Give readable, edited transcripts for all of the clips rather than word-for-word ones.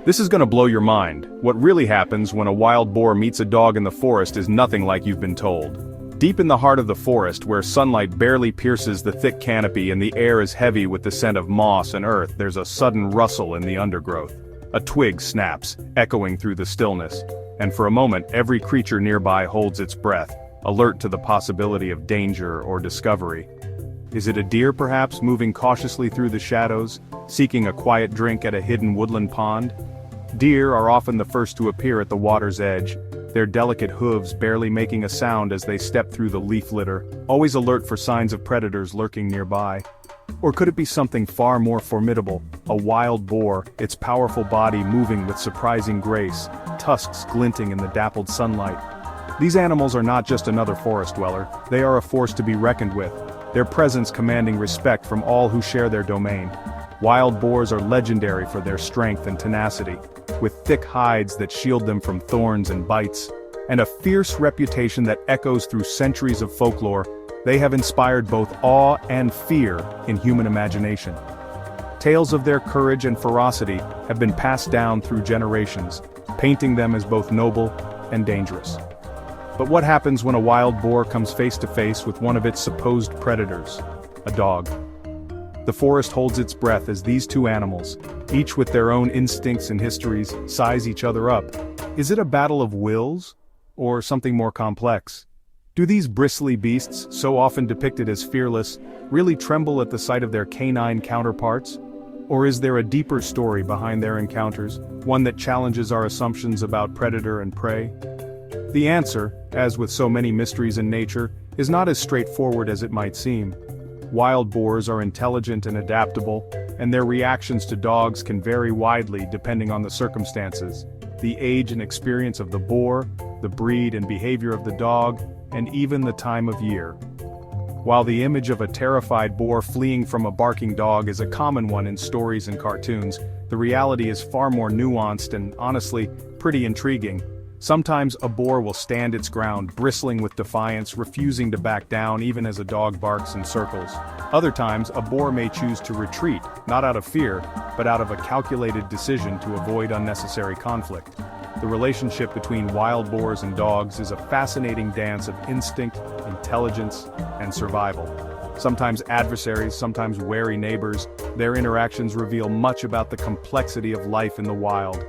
This is gonna blow your mind. What really happens when a wild boar meets a dog in the forest is nothing like you've been told. Deep in the heart of the forest, where sunlight barely pierces the thick canopy and the air is heavy with the scent of moss and earth, there's a sudden rustle in the undergrowth. A twig snaps, echoing through the stillness. And for a moment, every creature nearby holds its breath, alert to the possibility of danger or discovery. Is it a deer perhaps, moving cautiously through the shadows, seeking a quiet drink at a hidden woodland pond? Deer are often the first to appear at the water's edge, their delicate hooves barely making a sound as they step through the leaf litter, always alert for signs of predators lurking nearby. Or could it be something far more formidable, a wild boar, its powerful body moving with surprising grace, tusks glinting in the dappled sunlight? These animals are not just another forest dweller, they are a force to be reckoned with, their presence commanding respect from all who share their domain. Wild boars are legendary for their strength and tenacity, with thick hides that shield them from thorns and bites, and a fierce reputation that echoes through centuries of folklore. They have inspired both awe and fear in human imagination. Tales of their courage and ferocity have been passed down through generations, painting them as both noble and dangerous. But what happens when a wild boar comes face to face with one of its supposed predators, a dog? The forest holds its breath as these two animals, each with their own instincts and histories, size each other up. Is it a battle of wills? Or something more complex? Do these bristly beasts, so often depicted as fearless, really tremble at the sight of their canine counterparts? Or is there a deeper story behind their encounters, one that challenges our assumptions about predator and prey? The answer, as with so many mysteries in nature, is not as straightforward as it might seem. Wild boars are intelligent and adaptable, and their reactions to dogs can vary widely depending on the circumstances, the age and experience of the boar, the breed and behavior of the dog, and even the time of year. While the image of a terrified boar fleeing from a barking dog is a common one in stories and cartoons, the reality is far more nuanced and, honestly, pretty intriguing. Sometimes a boar will stand its ground, bristling with defiance, refusing to back down even as a dog barks in circles. Other times, a boar may choose to retreat, not out of fear, but out of a calculated decision to avoid unnecessary conflict. The relationship between wild boars and dogs is a fascinating dance of instinct, intelligence, and survival. Sometimes adversaries, sometimes wary neighbors, their interactions reveal much about the complexity of life in the wild.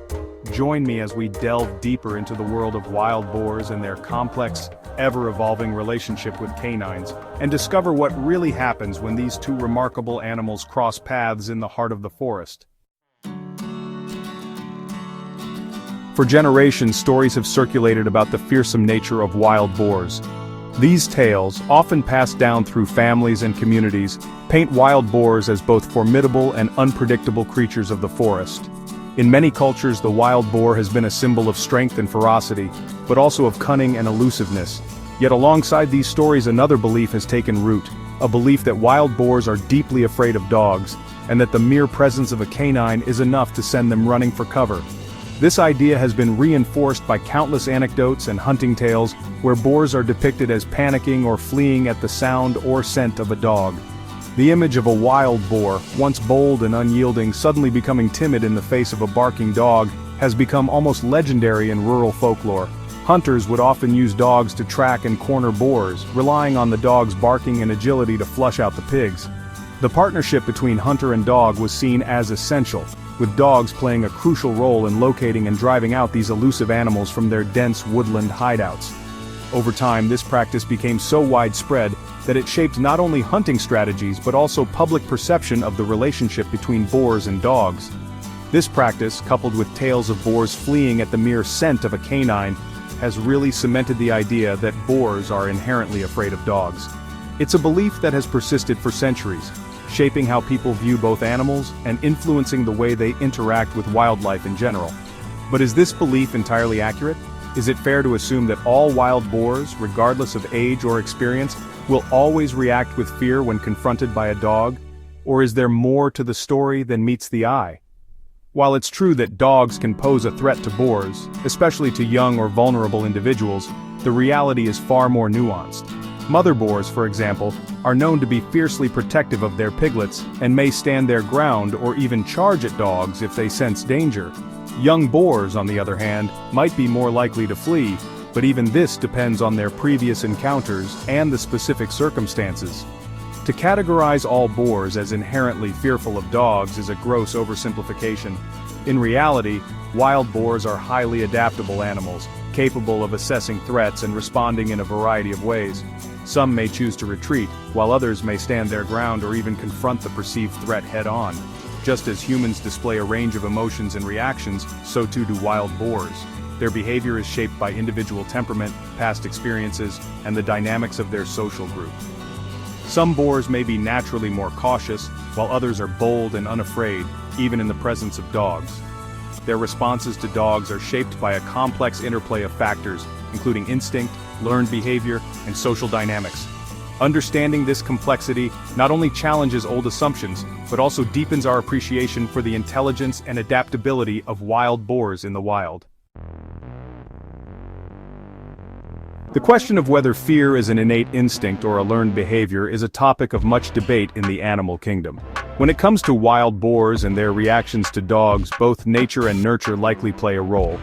Join me as we delve deeper into the world of wild boars and their complex, ever-evolving relationship with canines, and discover what really happens when these two remarkable animals cross paths in the heart of the forest. For generations, stories have circulated about the fearsome nature of wild boars. These tales, often passed down through families and communities, paint wild boars as both formidable and unpredictable creatures of the forest. In many cultures, the wild boar has been a symbol of strength and ferocity, but also of cunning and elusiveness. Yet alongside these stories, another belief has taken root, a belief that wild boars are deeply afraid of dogs, and that the mere presence of a canine is enough to send them running for cover. This idea has been reinforced by countless anecdotes and hunting tales, where boars are depicted as panicking or fleeing at the sound or scent of a dog. The image of a wild boar, once bold and unyielding, suddenly becoming timid in the face of a barking dog, has become almost legendary in rural folklore. Hunters would often use dogs to track and corner boars, relying on the dog's barking and agility to flush out the pigs. The partnership between hunter and dog was seen as essential, with dogs playing a crucial role in locating and driving out these elusive animals from their dense woodland hideouts. Over time, this practice became so widespread that it shaped not only hunting strategies but also public perception of the relationship between boars and dogs. This practice, coupled with tales of boars fleeing at the mere scent of a canine, has really cemented the idea that boars are inherently afraid of dogs. It's a belief that has persisted for centuries, shaping how people view both animals and influencing the way they interact with wildlife in general. But is this belief entirely accurate? Is it fair to assume that all wild boars, regardless of age or experience, will always react with fear when confronted by a dog? Or is there more to the story than meets the eye? While it's true that dogs can pose a threat to boars, especially to young or vulnerable individuals, the reality is far more nuanced. Mother boars, for example, are known to be fiercely protective of their piglets and may stand their ground or even charge at dogs if they sense danger. Young boars, on the other hand, might be more likely to flee, but even this depends on their previous encounters and the specific circumstances. To categorize all boars as inherently fearful of dogs is a gross oversimplification. In reality, wild boars are highly adaptable animals, capable of assessing threats and responding in a variety of ways. Some may choose to retreat, while others may stand their ground or even confront the perceived threat head-on. Just as humans display a range of emotions and reactions, so too do wild boars. Their behavior is shaped by individual temperament, past experiences, and the dynamics of their social group. Some boars may be naturally more cautious, while others are bold and unafraid, even in the presence of dogs. Their responses to dogs are shaped by a complex interplay of factors, including instinct, learned behavior, and social dynamics. Understanding this complexity not only challenges old assumptions, but also deepens our appreciation for the intelligence and adaptability of wild boars in the wild. The question of whether fear is an innate instinct or a learned behavior is a topic of much debate in the animal kingdom. When it comes to wild boars and their reactions to dogs, both nature and nurture likely play a role.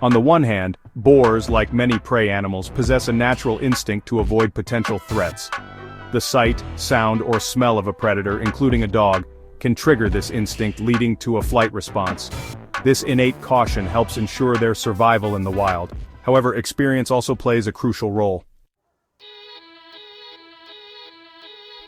On the one hand, boars, like many prey animals, possess a natural instinct to avoid potential threats. The sight, sound, or smell of a predator, including a dog, can trigger this instinct, leading to a flight response. This innate caution helps ensure their survival in the wild. However, experience also plays a crucial role.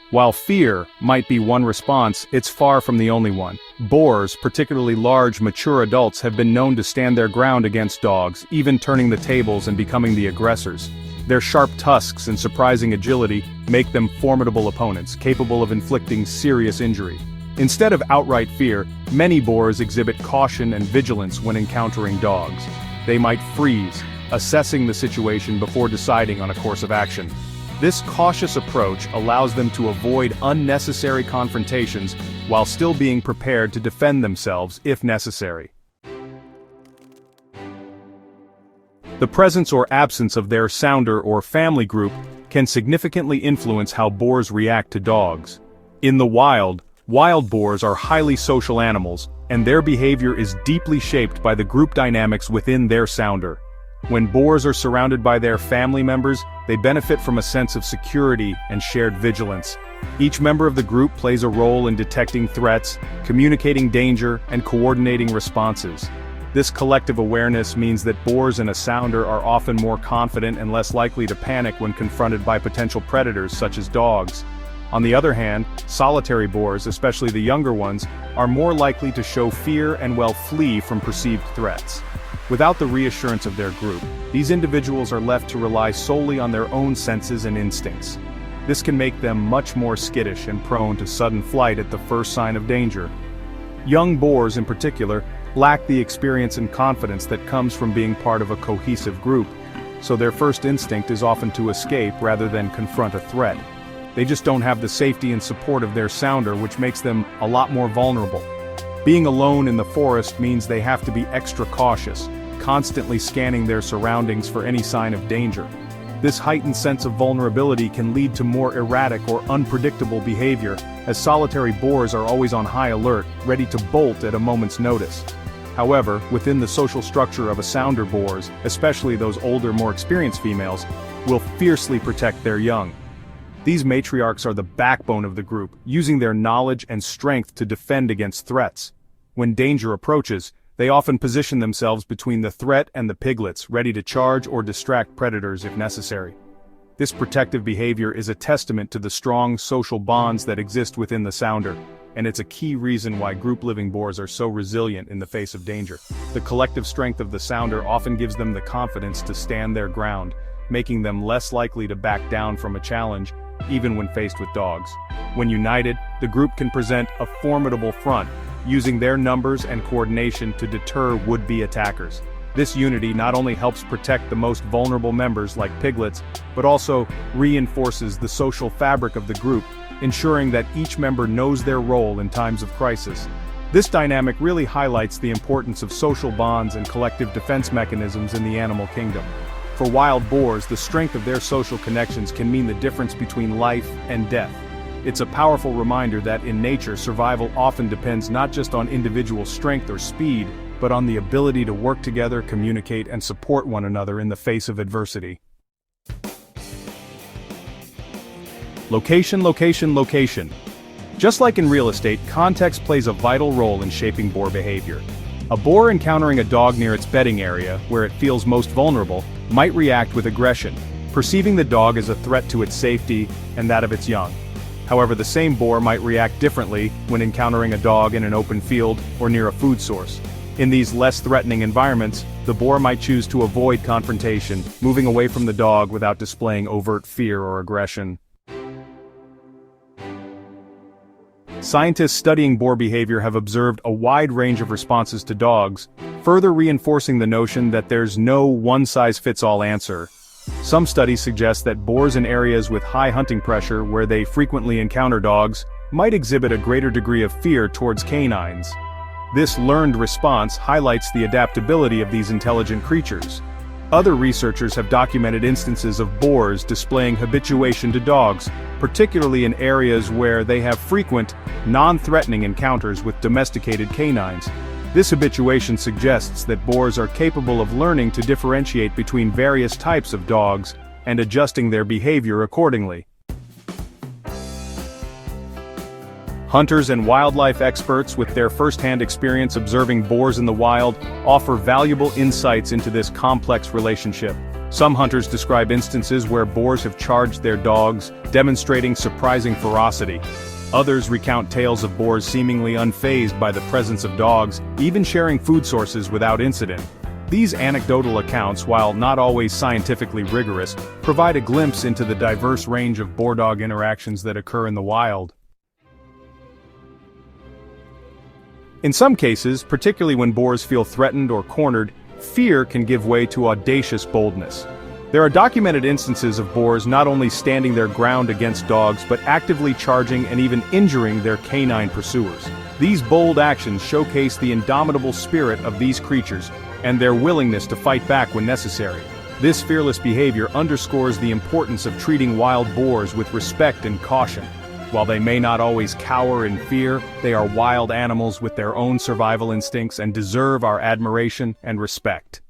While fear might be one response, it's far from the only one. Boars, particularly large, mature adults, have been known to stand their ground against dogs, even turning the tables and becoming the aggressors. Their sharp tusks and surprising agility make them formidable opponents, capable of inflicting serious injury. Instead of outright fear, many boars exhibit caution and vigilance when encountering dogs. They might freeze, assessing the situation before deciding on a course of action. This cautious approach allows them to avoid unnecessary confrontations while still being prepared to defend themselves if necessary. The presence or absence of their sounder or family group can significantly influence how boars react to dogs. In the wild boars are highly social animals, and their behavior is deeply shaped by the group dynamics within their sounder. When boars are surrounded by their family members, they benefit from a sense of security and shared vigilance. Each member of the group plays a role in detecting threats, communicating danger, and coordinating responses. This collective awareness means that boars in a sounder are often more confident and less likely to panic when confronted by potential predators such as dogs. On the other hand, solitary boars, especially the younger ones, are more likely to show fear and flee from perceived threats. Without the reassurance of their group, these individuals are left to rely solely on their own senses and instincts. This can make them much more skittish and prone to sudden flight at the first sign of danger. Young boars, in particular, lack the experience and confidence that comes from being part of a cohesive group, so their first instinct is often to escape rather than confront a threat. They just don't have the safety and support of their sounder, which makes them a lot more vulnerable. Being alone in the forest means they have to be extra cautious, constantly scanning their surroundings for any sign of danger. This heightened sense of vulnerability can lead to more erratic or unpredictable behavior, as solitary boars are always on high alert, ready to bolt at a moment's notice. However, within the social structure of a sounder, boars, especially those older, more experienced females, will fiercely protect their young. These matriarchs are the backbone of the group, using their knowledge and strength to defend against threats. When danger approaches, they often position themselves between the threat and the piglets, ready to charge or distract predators if necessary. This protective behavior is a testament to the strong social bonds that exist within the sounder, and it's a key reason why group-living boars are so resilient in the face of danger. The collective strength of the sounder often gives them the confidence to stand their ground, making them less likely to back down from a challenge, even when faced with dogs. When united, the group can present a formidable front, using their numbers and coordination to deter would-be attackers. This unity not only helps protect the most vulnerable members like piglets, but also reinforces the social fabric of the group, ensuring that each member knows their role in times of crisis. This dynamic really highlights the importance of social bonds and collective defense mechanisms in the animal kingdom. For wild boars, the strength of their social connections can mean the difference between life and death. It's a powerful reminder that in nature, survival often depends not just on individual strength or speed, but on the ability to work together, communicate, and support one another in the face of adversity. Location, location, location. Just like in real estate, context plays a vital role in shaping boar behavior. A boar encountering a dog near its bedding area, where it feels most vulnerable, might react with aggression, perceiving the dog as a threat to its safety and that of its young. However, the same boar might react differently when encountering a dog in an open field or near a food source. In these less threatening environments, the boar might choose to avoid confrontation, moving away from the dog without displaying overt fear or aggression. Scientists studying boar behavior have observed a wide range of responses to dogs, further reinforcing the notion that there's no one-size-fits-all answer. Some studies suggest that boars in areas with high hunting pressure where they frequently encounter dogs might exhibit a greater degree of fear towards canines. This learned response highlights the adaptability of these intelligent creatures. Other researchers have documented instances of boars displaying habituation to dogs, particularly in areas where they have frequent, non-threatening encounters with domesticated canines. This habituation suggests that boars are capable of learning to differentiate between various types of dogs and adjusting their behavior accordingly. Hunters and wildlife experts with their first-hand experience observing boars in the wild offer valuable insights into this complex relationship. Some hunters describe instances where boars have charged their dogs, demonstrating surprising ferocity. Others recount tales of boars seemingly unfazed by the presence of dogs, even sharing food sources without incident. These anecdotal accounts, while not always scientifically rigorous, provide a glimpse into the diverse range of boar-dog interactions that occur in the wild. In some cases, particularly when boars feel threatened or cornered, fear can give way to audacious boldness. There are documented instances of boars not only standing their ground against dogs but actively charging and even injuring their canine pursuers. These bold actions showcase the indomitable spirit of these creatures and their willingness to fight back when necessary. This fearless behavior underscores the importance of treating wild boars with respect and caution. While they may not always cower in fear, they are wild animals with their own survival instincts and deserve our admiration and respect.